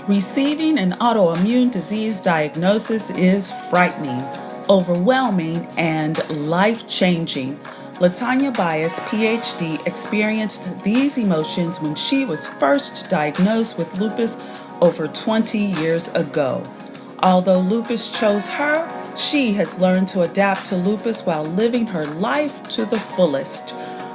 Receiving an autoimmune disease diagnosis is frightening, overwhelming, and life-changing. Latanya Bias, PhD, experienced these emotions when she was first diagnosed with lupus over 20 years ago. Although lupus chose her, she has learned to adapt to lupus while living her life to the fullest.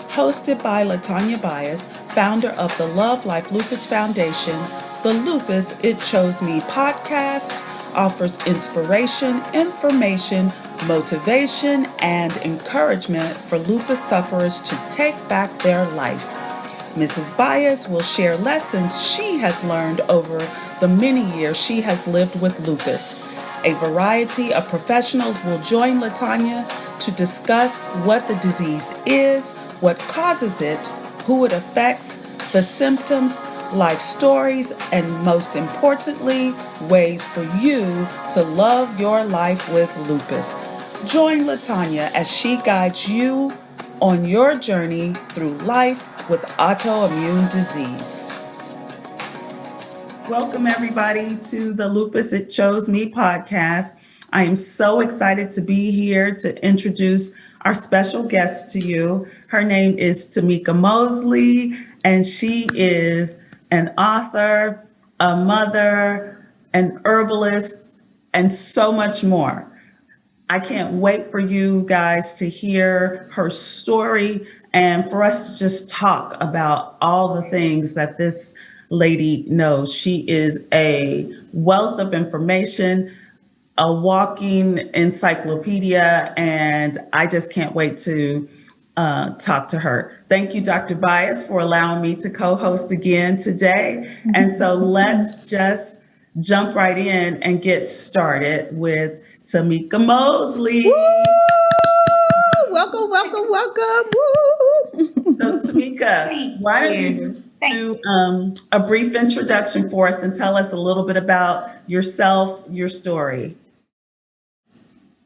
Hosted by Latanya Bias, founder of the Love Life Lupus Foundation, the Lupus It Chose Me podcast offers inspiration, information, motivation, and encouragement for lupus sufferers to take back their life. Mrs. Bias will share lessons she has learned over the many years she has lived with lupus. A variety of professionals will join Latanya to discuss what the disease is, what causes it, who it affects, the symptoms, life stories, and most importantly, ways for you to love your life with lupus. Join Latanya as she guides you on your journey through life with autoimmune disease. Welcome, everybody, to the Lupus It Chose Me podcast. I am so excited to be here to introduce our special guest to you. Her name is Tamika Moseley, and she is an author, a mother, an herbalist, and so much more. I can't wait for you guys to hear her story and for us to just talk about all the things that this lady knows. She is a wealth of information, a walking encyclopedia, and I just can't wait to talk to her. Thank you, Dr. Bias, for allowing me to co-host again today. And so let's just jump right in and get started with Tamika Moseley. Woo! Welcome, welcome, welcome. Woo! So Tamika, why don't you just do a brief introduction for us and tell us a little bit about yourself, your story.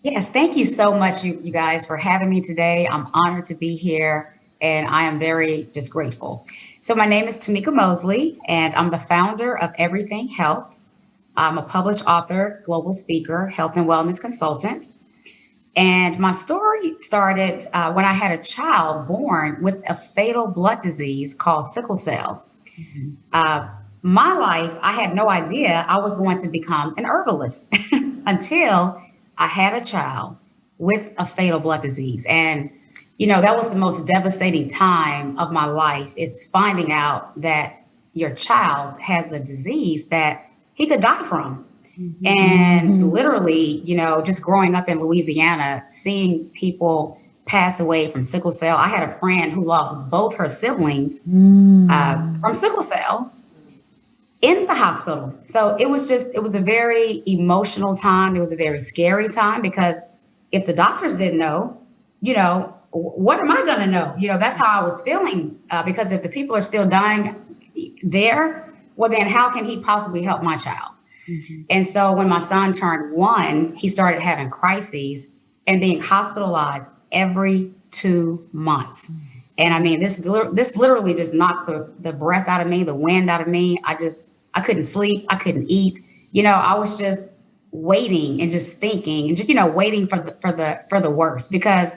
Yes, thank you so much, you guys, for having me today. I'm honored to be here, and I am very just grateful. So my name is Tamika Moseley, and I'm the founder of Everything Health. I'm a published author, global speaker, health and wellness consultant. And my story started when I had a child born with a fatal blood disease called sickle cell. My life, I had no idea I was going to become an herbalist until I had a child with a fatal blood disease. And, that was the most devastating time of my life, is finding out that your child has a disease that he could die from. And literally, just growing up in Louisiana, seeing people pass away from sickle cell. I had a friend who lost both her siblings from sickle cell in the hospital. So it was a very emotional time. It was a very scary time, because if the doctors didn't know, what am I going to know? That's how I was feeling, because if the people are still dying there, well, then how can he possibly help my child? And so when my son turned 1, he started having crises and being hospitalized every 2 months. And I mean, this literally just knocked the breath out of me, the wind out of me. I couldn't sleep. I couldn't eat. I was just waiting and just thinking and just, waiting for the worst, because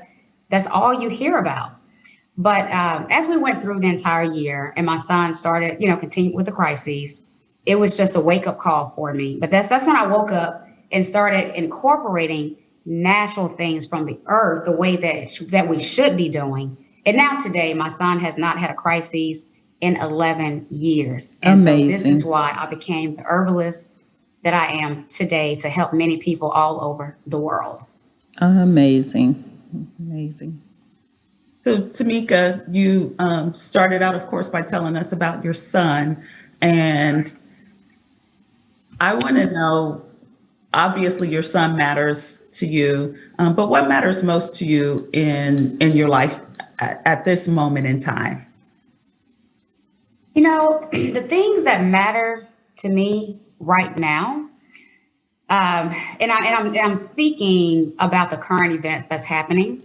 that's all you hear about. But as we went through the entire year and my son started, continued with the crises, it was just a wake up call for me. But that's when I woke up and started incorporating natural things from the earth, the way that we should be doing. And now today, my son has not had a crisis in 11 years. And Amazing. So this is why I became the herbalist that I am today, to help many people all over the world. Amazing. So Tamika, you started out, of course, by telling us about your son. And I want to know, obviously your son matters to you, but what matters most to you in your life at this moment in time? The things that matter to me right now, and I'm speaking about the current events that's happening,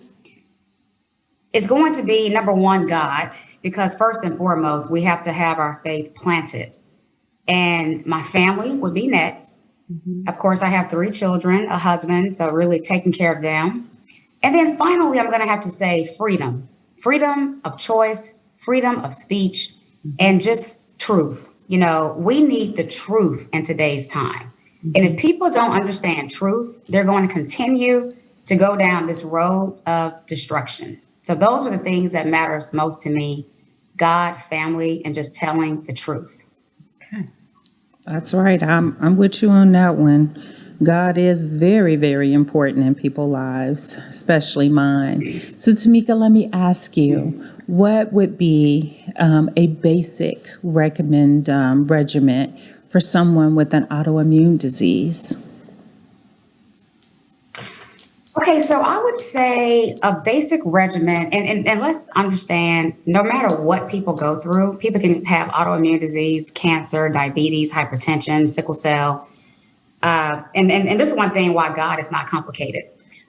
is going to be, number one, God, because first and foremost, we have to have our faith planted And my family would be next. Of course, I have 3 children, a husband, so really taking care of them. And then finally, I'm going to have to say freedom of choice, freedom of speech, and just truth. We need the truth in today's time. And if people don't understand truth, they're going to continue to go down this road of destruction. So those are the things that matters most to me: God, family, and just telling the truth. That's right. I'm with you on that one. God is very, very important in people's lives, especially mine. So, Tamika, let me ask you, what would be a basic regimen for someone with an autoimmune disease? Okay, so I would say a basic regimen, and let's understand, no matter what people go through, people can have autoimmune disease, cancer, diabetes, hypertension, sickle cell. And this is one thing why God is not complicated.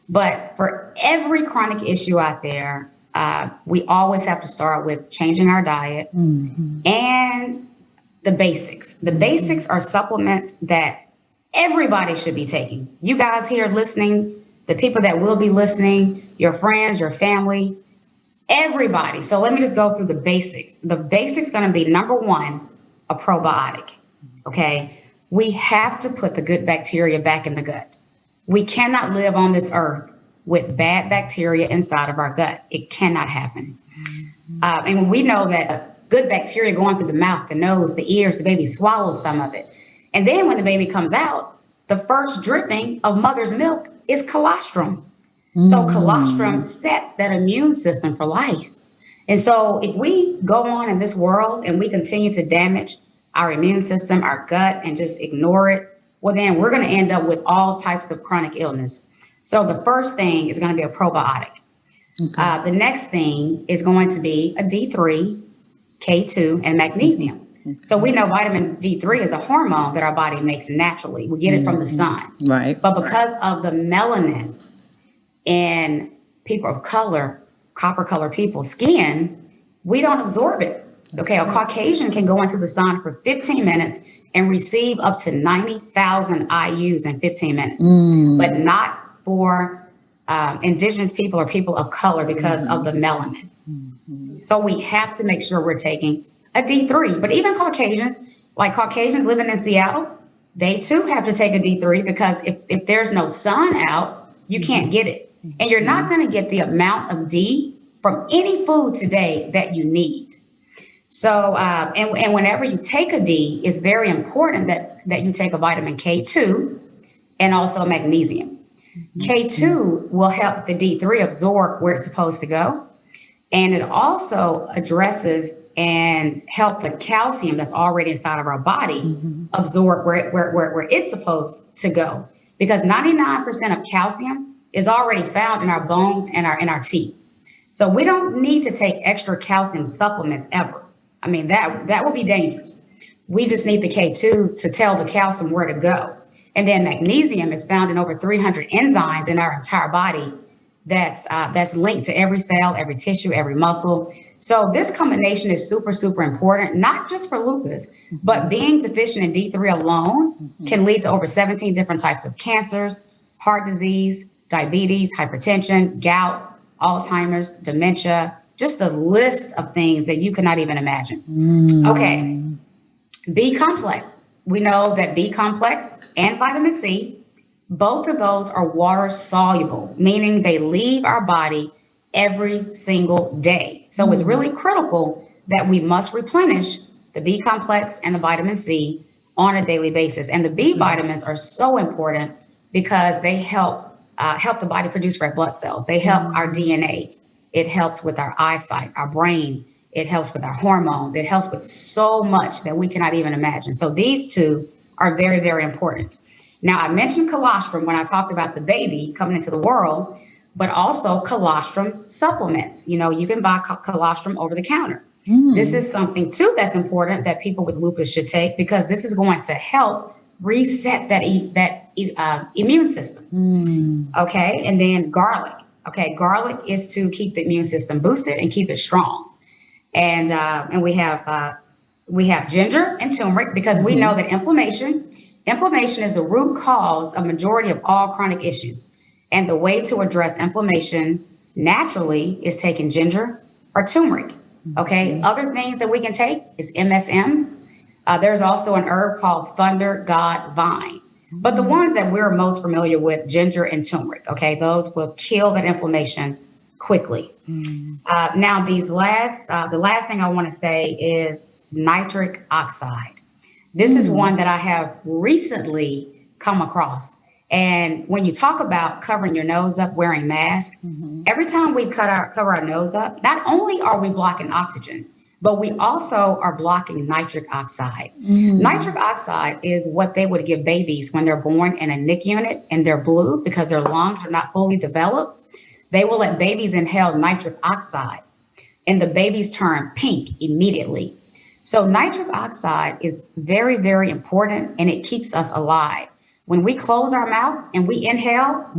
But for every chronic issue out there, we always have to start with changing our diet and the basics. The basics are supplements that everybody should be taking. You guys here listening, the people that will be listening, your friends, your family, everybody. So let me just go through the basics. The basics going to be, number one, a probiotic. Okay. We have to put the good bacteria back in the gut. We cannot live on this earth with bad bacteria inside of our gut. It cannot happen. And we know that good bacteria going through the mouth, the nose, the ears, the baby swallows some of it. And then when the baby comes out, the first dripping of mother's milk is colostrum. So colostrum sets that immune system for life. And so if we go on in this world and we continue to damage our immune system, our gut, and just ignore it, well, then we're going to end up with all types of chronic illness. So the first thing is going to be a probiotic. Okay. The next thing is going to be a D3, K2, and magnesium. So we know vitamin D3 is a hormone that our body makes naturally. We get it from the sun. Right. But because of the melanin in people of color, copper colored people's skin, we don't absorb it. Okay, a Caucasian can go into the sun for 15 minutes and receive up to 90,000 IUs in 15 minutes, but not for indigenous people or people of color because of the melanin. So we have to make sure we're taking a D3. But even Caucasians, like Caucasians living in Seattle, they too have to take a D3 because if there's no sun out, you can't get it. And you're not going to get the amount of D from any food today that you need. So, and whenever you take a D, it's very important that you take a vitamin K2 and also magnesium. K2 will help the D3 absorb where it's supposed to go. And it also addresses and help the calcium that's already inside of our body absorb where it's supposed to go. Because 99% of calcium is already found in our bones and in our teeth. So we don't need to take extra calcium supplements ever. I mean, that would be dangerous. We just need the K2 to tell the calcium where to go. And then magnesium is found in over 300 enzymes in our entire body that's linked to every cell, every tissue, every muscle. So this combination is super, super important, not just for lupus, but being deficient in D3 alone can lead to over 17 different types of cancers, heart disease, diabetes, hypertension, gout, Alzheimer's, dementia, just a list of things that you cannot even imagine. Okay, B complex. We know that B complex and vitamin C, both of those are water soluble, meaning they leave our body every single day. So it's really critical that we must replenish the B complex and the vitamin C on a daily basis. And the B vitamins are so important because they help the body produce red blood cells. They help our DNA. It helps with our eyesight, our brain. It helps with our hormones. It helps with so much that we cannot even imagine. So these two are very, very important. Now, I mentioned colostrum when I talked about the baby coming into the world, but also colostrum supplements. You know, you can buy colostrum over the counter. This is something too that's important that people with lupus should take because this is going to help reset that immune system. Okay, and then garlic. Okay, garlic is to keep the immune system boosted and keep it strong. And we have We have ginger and turmeric because we know that inflammation is the root cause of majority of all chronic issues. And the way to address inflammation naturally is taking ginger or turmeric. Okay. Other things that we can take is MSM. There's also an herb called Thunder God Vine. But the ones that we're most familiar with, ginger and turmeric, okay, those will kill that inflammation quickly. Now, the last thing I want to say is nitric oxide. This is one that I have recently come across. And when you talk about covering your nose up, wearing masks, every time we cover our nose up, not only are we blocking oxygen, but we also are blocking nitric oxide. Nitric oxide is what they would give babies when they're born in a NIC unit and they're blue because their lungs are not fully developed. They will let babies inhale nitric oxide and the babies turn pink immediately. So nitric oxide is very, very important and it keeps us alive. When we close our mouth and we inhale,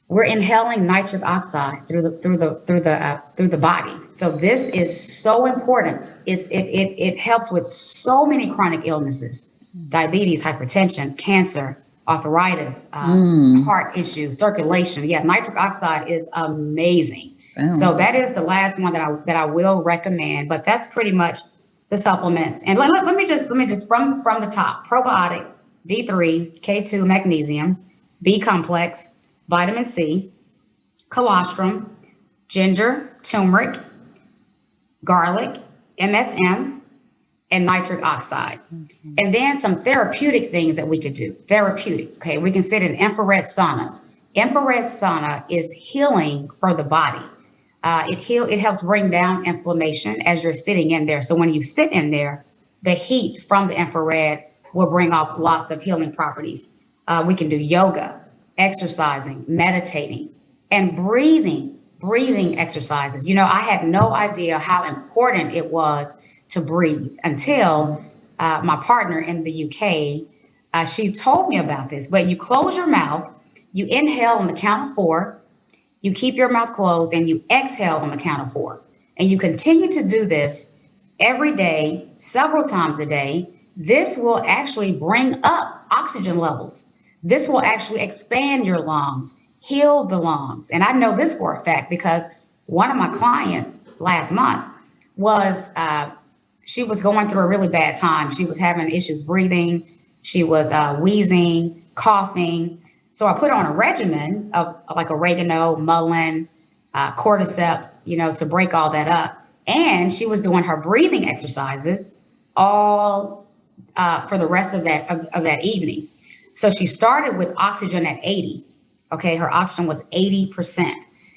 we're inhaling nitric oxide through the body. So this is so important. It helps with so many chronic illnesses: diabetes, hypertension, cancer, arthritis, heart issues, circulation. Yeah, nitric oxide is amazing. So that is the last one that I will recommend. But that's pretty much the supplements. And let me just from the top: probiotic, D3, K2, magnesium, B complex, vitamin C, colostrum, ginger, turmeric, garlic, MSM, and nitric oxide. And then some therapeutic things that we could do. Therapeutic, okay? We can sit in infrared saunas. Infrared sauna is healing for the body. It helps bring down inflammation as you're sitting in there. So when you sit in there, the heat from the infrared will bring up lots of healing properties. We can do yoga, exercising, meditating, and breathing exercises. You know, I had no idea how important it was to breathe until my partner in the UK, she told me about this. But you close your mouth, you inhale on the count of 4, you keep your mouth closed, and you exhale on the count of 4. And you continue to do this every day, several times a day. This will actually bring up oxygen levels. This will actually expand your lungs, heal the lungs. And I know this for a fact because one of my clients last month she was going through a really bad time. She was having issues breathing. She was wheezing, coughing. So I put her on a regimen of like oregano, mullein, cordyceps, to break all that up. And she was doing her breathing exercises all for the rest of that evening. So she started with oxygen at 80. Okay, her oxygen was 80%.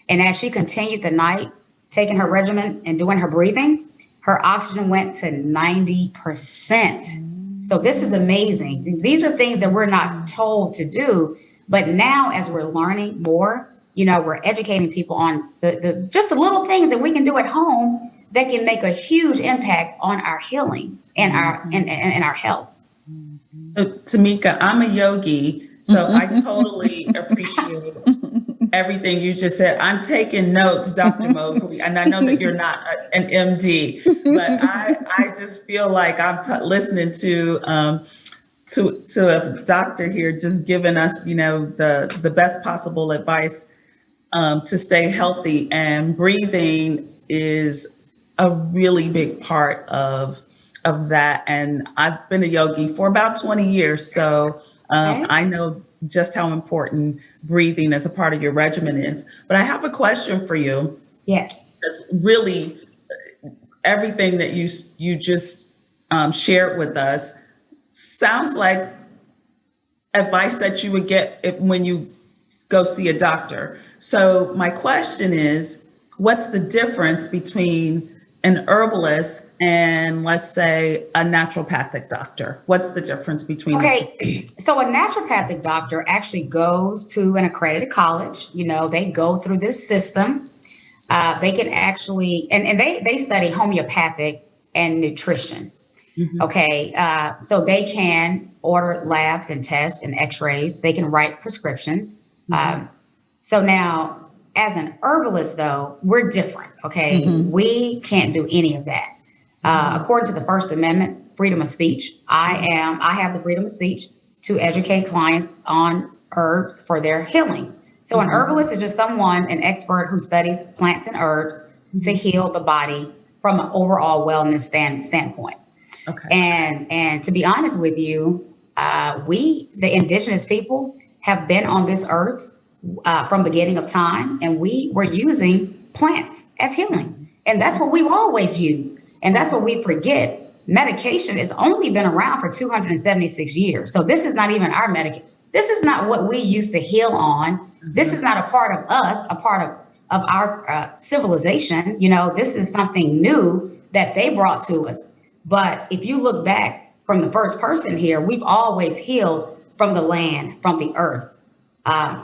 And as she continued the night, taking her regimen and doing her breathing, her oxygen went to 90%. So this is amazing. These are things that we're not told to do. But now as we're learning more, we're educating people on the just the little things that we can do at home that can make a huge impact on our healing and our health. Tamika, I'm a yogi, so I totally appreciate everything you just said. I'm taking notes, Dr. Moseley, and I know that you're not an MD, but I just feel like I'm listening to a doctor here, just giving us, the best possible advice to stay healthy, and breathing is a really big part of that. And I've been a yogi for about 20 years. So I know just how important breathing as a part of your regimen is. But I have a question for you. Yes. Really, everything that you just shared with us sounds like advice that you would get when you go see a doctor. So my question is, what's the difference between an herbalist and, let's say, a naturopathic doctor? What's the difference between the two? So a naturopathic doctor actually goes to an accredited college. They go through this system. They can actually, and they study homeopathic and nutrition. Okay, so they can order labs and tests and x-rays. They can write prescriptions. So now, as an herbalist, though, we're different. Okay, we can't do any of that. According to the First Amendment, freedom of speech, I have the freedom of speech to educate clients on herbs for their healing. So an herbalist is just an expert who studies plants and herbs to heal the body from an overall wellness standpoint. Okay. And to be honest with you, the indigenous people, have been on this earth from beginning of time, and we were using plants as healing, and that's what we've always used, and that's what we forget. Medication has only been around for 276 years, so this is not even our medication. This is not what we used to heal on. This is not a part of us, a part of our civilization. This is something new that they brought to us. But if you look back from the first person here, we've always healed from the land, from the earth,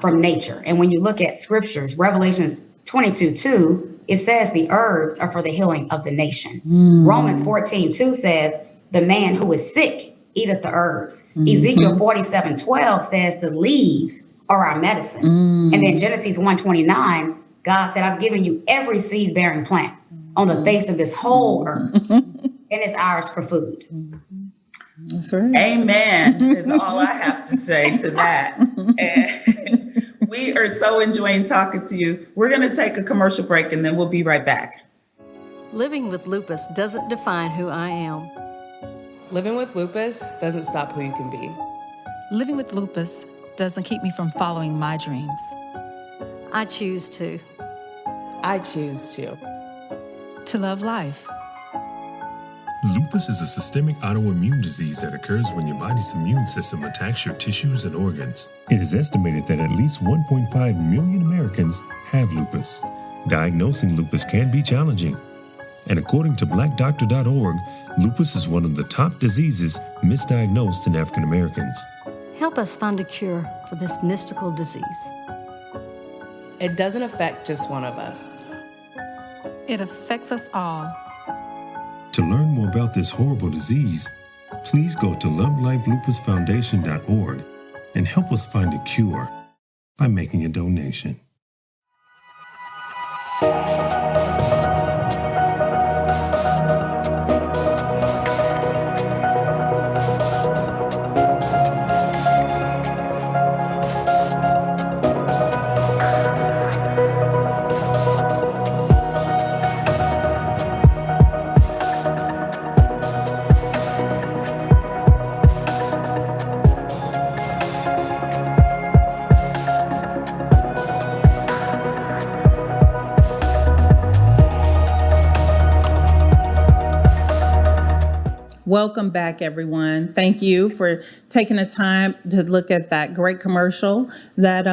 from nature. And when you look at scriptures, Revelations 22:2, it says the herbs are for the healing of the nation. Romans 14:2 says the man who is sick eateth the herbs. Ezekiel 47:12 says the leaves are our medicine. And then Genesis 1:29, God said, I've given you every seed bearing plant on the face of this whole earth, and it's ours for food. That's right. Amen is all I have to say to that. And we are so enjoying talking to you. We're going to take a commercial break and then we'll be right back. Living with lupus doesn't define who I am. Living with lupus doesn't stop who you can be. Living with lupus doesn't keep me from following my dreams. I choose to. I choose to love life. Lupus is a systemic autoimmune disease that occurs when your body's immune system attacks your tissues and organs. It is estimated that at least 1.5 million Americans have lupus. Diagnosing lupus can be challenging. And according to blackdoctor.org, lupus is one of the top diseases misdiagnosed in African Americans. Help us find a cure for this mystical disease. It doesn't affect just one of us. It affects us all. To learn more about this horrible disease, please go to lovelifelupusfoundation.org and help us find a cure by making a donation. Welcome back, everyone. Thank you for taking the time to look at that great commercial that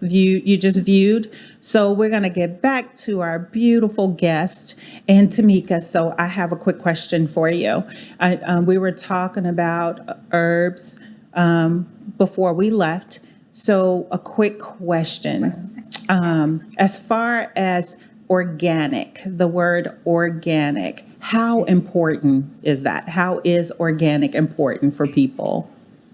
you just viewed. So we're going to get back to our beautiful guest and Tamika. So I have a quick question for you. We were talking about herbs before we left. So a quick question. As far as organic, the word organic, how important is that? How is organic important for people?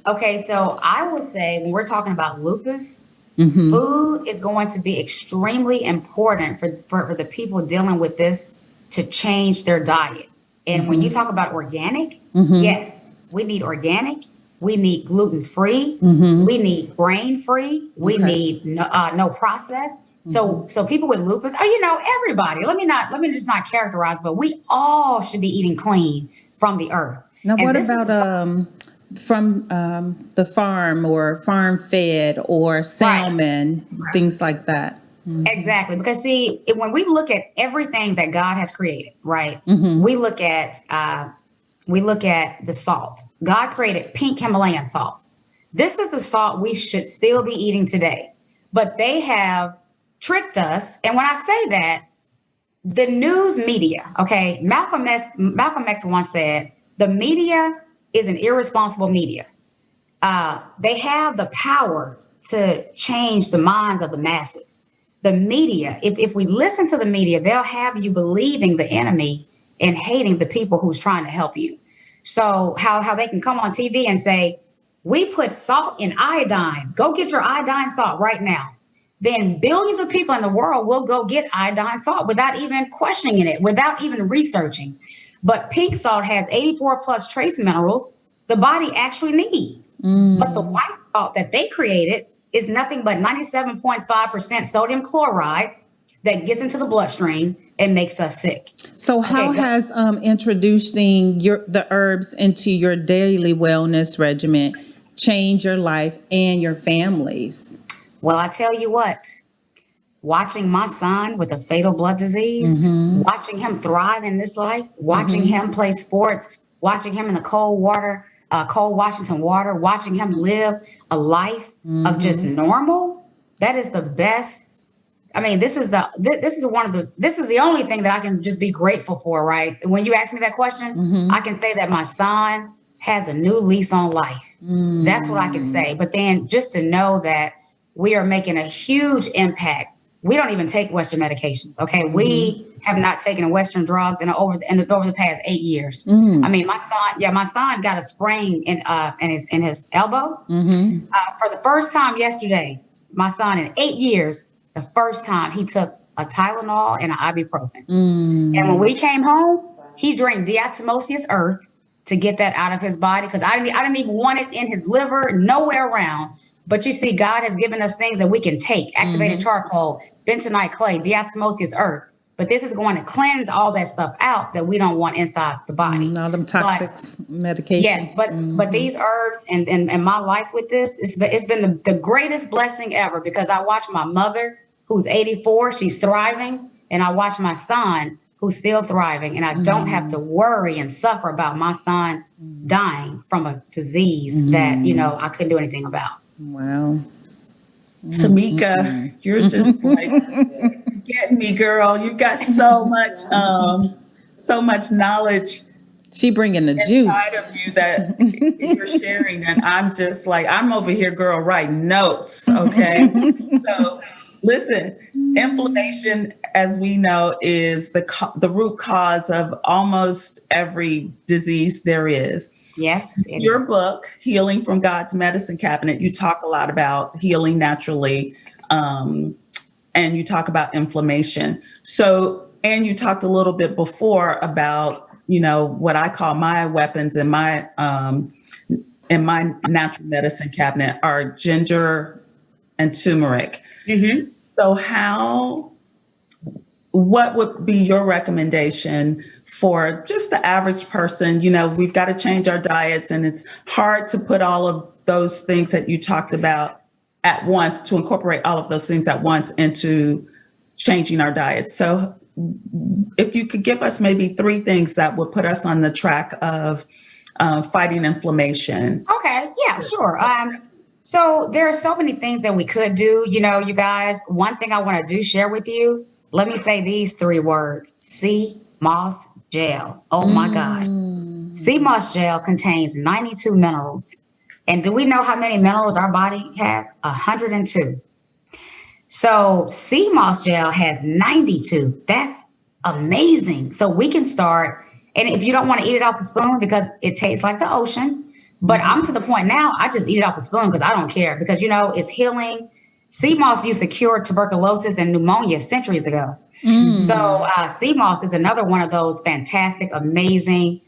Okay, so I would say when we're talking about lupus, food is going to be extremely important for the people dealing with this to change their diet. And when you talk about organic, yes, we need organic. We need gluten-free. We need grain-free. We need no processed. So people with lupus, everybody, let me just not characterize, but we all should be eating clean from the earth. Now, what about from the farm or farm fed or salmon, things like that? Exactly. Because see, when we look at everything that God has created, right? We look at the salt. God created pink Himalayan salt. This is the salt we should still be eating today, but they have tricked us. And when I say that, the news media, okay, Malcolm X once said, the media is an irresponsible media. They have the power to change the minds of the masses. The media, if we listen to the media, they'll have you believing the enemy and hating the people who's trying to help you. So how they can come on TV and say, we put salt in iodine. Go get your iodine salt right now. Then billions of people in the world will go get iodine salt without even questioning it, without even researching. But pink salt has 84 plus trace minerals the body actually needs. But the white salt that they created is nothing but 97.5% sodium chloride that gets into the bloodstream and makes us sick. So how Okay, has introducing the herbs into your daily wellness regimen changed your life and your families? well, I tell you what, watching my son with a fatal blood disease, watching him thrive in this life, watching him play sports, watching him in the cold Washington water, watching him live a life of just normal, that is the best. I mean, this is the only thing that I can just be grateful for, right? When you ask me that question, I can say that my son has a new lease on life. That's what I can say. But then just to know that we are making a huge impact. We don't even take Western medications. Okay. We have not taken Western drugs over the past 8 years. I mean, my son got a sprain in his elbow. For the first time yesterday, my son in 8 years, the first time he took a Tylenol and an ibuprofen. And when we came home, he drank diatomaceous earth to get that out of his body because I didn't even want it in his liver, nowhere around. But you see, God has given us things that we can take: activated charcoal, bentonite clay, diatomaceous earth. But this is going to cleanse all that stuff out that we don't want inside the body. All them toxic medications. Yes, but these herbs and my life with this, it's been the greatest blessing ever because I watch my mother, who's 84, she's thriving, and I watch my son, who's still thriving, and I don't have to worry and suffer about my son dying from a disease that, I couldn't do anything about. Wow. Tamika, you're just like getting me, girl. You've got so much knowledge She bringing the juice inside of you that you're sharing, and I'm just like, I'm over here, girl, writing notes. Okay, so listen, inflammation, as we know, is the root cause of almost every disease there is. Yes. Your book, Healing from God's Medicine Cabinet, you talk a lot about healing naturally, and you talk about inflammation. So, and you talked a little bit before about, what I call my weapons in my natural medicine cabinet are ginger and turmeric. So what would be your recommendation for just the average person? We've got to change our diets, and it's hard to put all of those things that you talked about at once, to incorporate all of those things at once into changing our diets. So if you could give us maybe 3 things that would put us on the track of fighting inflammation. Okay. Yeah, sure. So there are so many things that we could do, you guys. One thing I want to share with you, let me say these 3 words: sea moss gel. Oh my God. Sea moss gel contains 92 minerals. And do we know how many minerals our body has? 102. So sea moss gel has 92. That's amazing. So we can start. And if you don't want to eat it off the spoon because it tastes like the ocean, but I'm to the point now, I just eat it off the spoon because I don't care, because, it's healing. Sea moss used to cure tuberculosis and pneumonia centuries ago. So sea moss is another one of those fantastic, amazing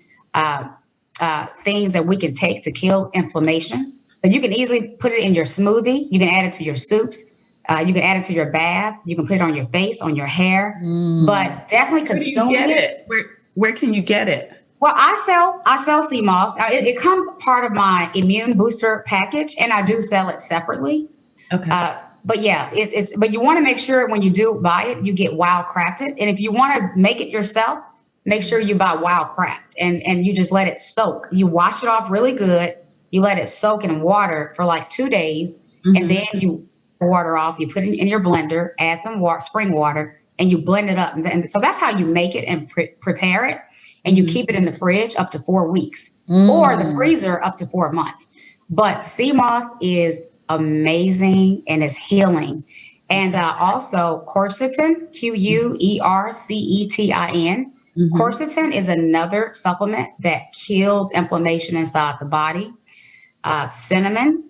things that we can take to kill inflammation. But you can easily put it in your smoothie. You can add it to your soups. You can add it to your bath. You can put it on your face, on your hair. But definitely consuming it. Where can you get it? Well, I sell sea moss. It comes part of my immune booster package, and I do sell it separately. Okay. But yeah, but you want to make sure when you do buy it, you get Wild Crafted. And if you want to make it yourself, make sure you buy Wild Craft and you just let it soak. You wash it off really good. You let it soak in water for like 2 days, and then you water off. You put it in your blender, add some spring water, and you blend it up. And so that's how you make it and prepare it. And you keep it in the fridge up to 4 weeks or the freezer up to 4 months. But sea moss is amazing and it's healing. And also quercetin, Quercetin. Quercetin is another supplement that kills inflammation inside the body. Cinnamon,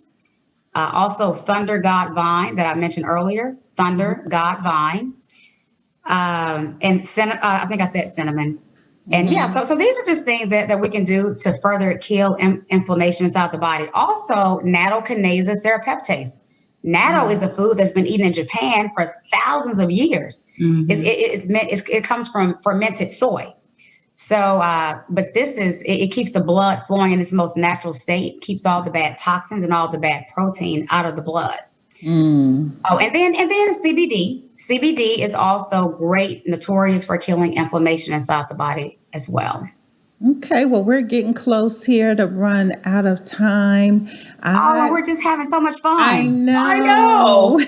also thunder god vine that I mentioned earlier, thunder god vine. And I think I said cinnamon. And so these are just things that we can do to further kill inflammation inside the body. Also, nattokinase serrapeptase. Natto is a food that's been eaten in Japan for thousands of years. It comes from fermented soy. So, but it keeps the blood flowing in its most natural state, keeps all the bad toxins and all the bad protein out of the blood. Oh, and then CBD. CBD is also great, notorious for killing inflammation inside the body as well. Okay, well, we're getting close here to run out of time. We're just having so much fun. I know.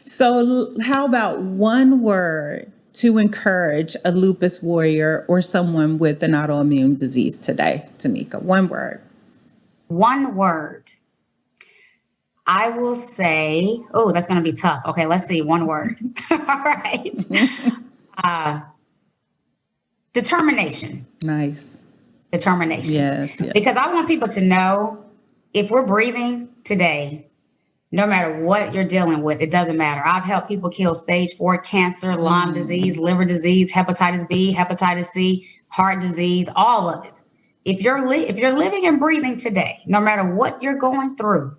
So how about one word to encourage a lupus warrior or someone with an autoimmune disease today, Tamika? One word. One word. I will say, that's going to be tough. Okay, let's see. One word. All right. Determination. Nice. Determination. Yes. Because I want people to know if we're breathing today, no matter what you're dealing with, it doesn't matter. I've helped people kill stage 4 cancer, Lyme disease, liver disease, hepatitis B, hepatitis C, heart disease, all of it. If you're living and breathing today, no matter what you're going through,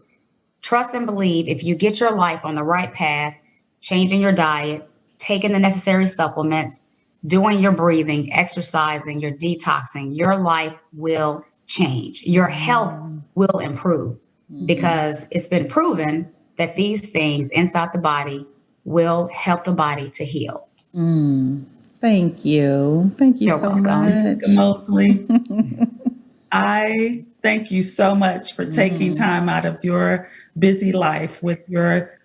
trust and believe if you get your life on the right path, changing your diet, taking the necessary supplements, doing your breathing, exercising, your detoxing, your life will change. Your health will improve because it's been proven that these things inside the body will help the body to heal. Thank you. Thank you so much. Moseley. I thank you so much for taking time out of your busy life with your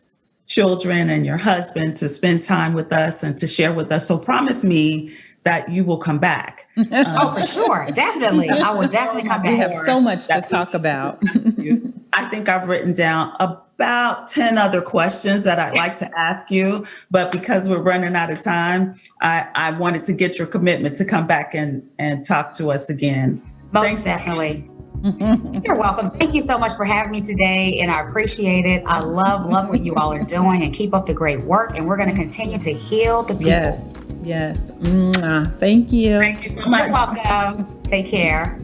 children and your husband to spend time with us and to share with us. So promise me that you will come back. For sure. Definitely. I will definitely come back. We have so much to talk about. I think I've written down about 10 other questions that I'd like to ask you, but because we're running out of time, I wanted to get your commitment to come back and talk to us again. Most definitely. You're welcome. Thank you so much for having me today, and I appreciate it. I love what you all are doing, and keep up the great work. And we're going to continue to heal the people. Yes. Thank you. Thank you so much. You're welcome. Take care.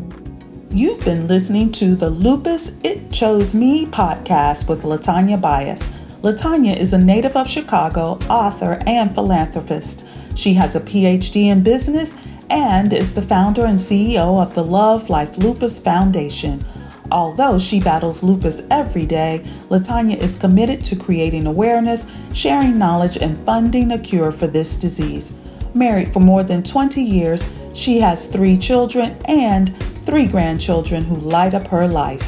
You've been listening to the Lupus It Chose Me podcast with Latanya Bias. Latanya is a native of Chicago, author, and philanthropist. She has a PhD in business and is the founder and CEO of the Love Life Lupus Foundation. Although she battles lupus every day, Latanya is committed to creating awareness, sharing knowledge, and funding a cure for this disease. Married for more than 20 years, she has 3 children and 3 grandchildren who light up her life.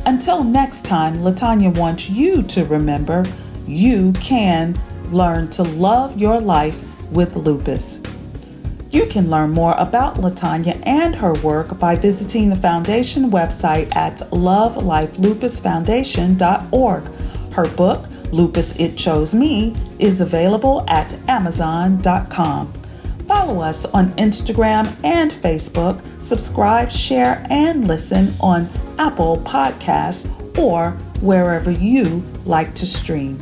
Until next time, Latanya wants you to remember you can learn to love your life with lupus. You can learn more about Latanya and her work by visiting the foundation website at lovelifeLupusFoundation.org. Her book, Lupus It Chose Me, is available at Amazon.com. Follow us on Instagram and Facebook. Subscribe, share, and listen on Apple Podcasts or wherever you like to stream.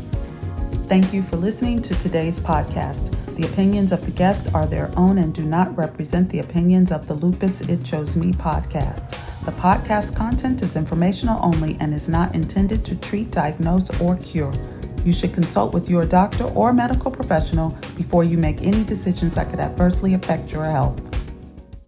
Thank you for listening to today's podcast. The opinions of the guests are their own and do not represent the opinions of the Lupus It Chose Me podcast. The podcast content is informational only and is not intended to treat, diagnose, or cure. You should consult with your doctor or medical professional before you make any decisions that could adversely affect your health.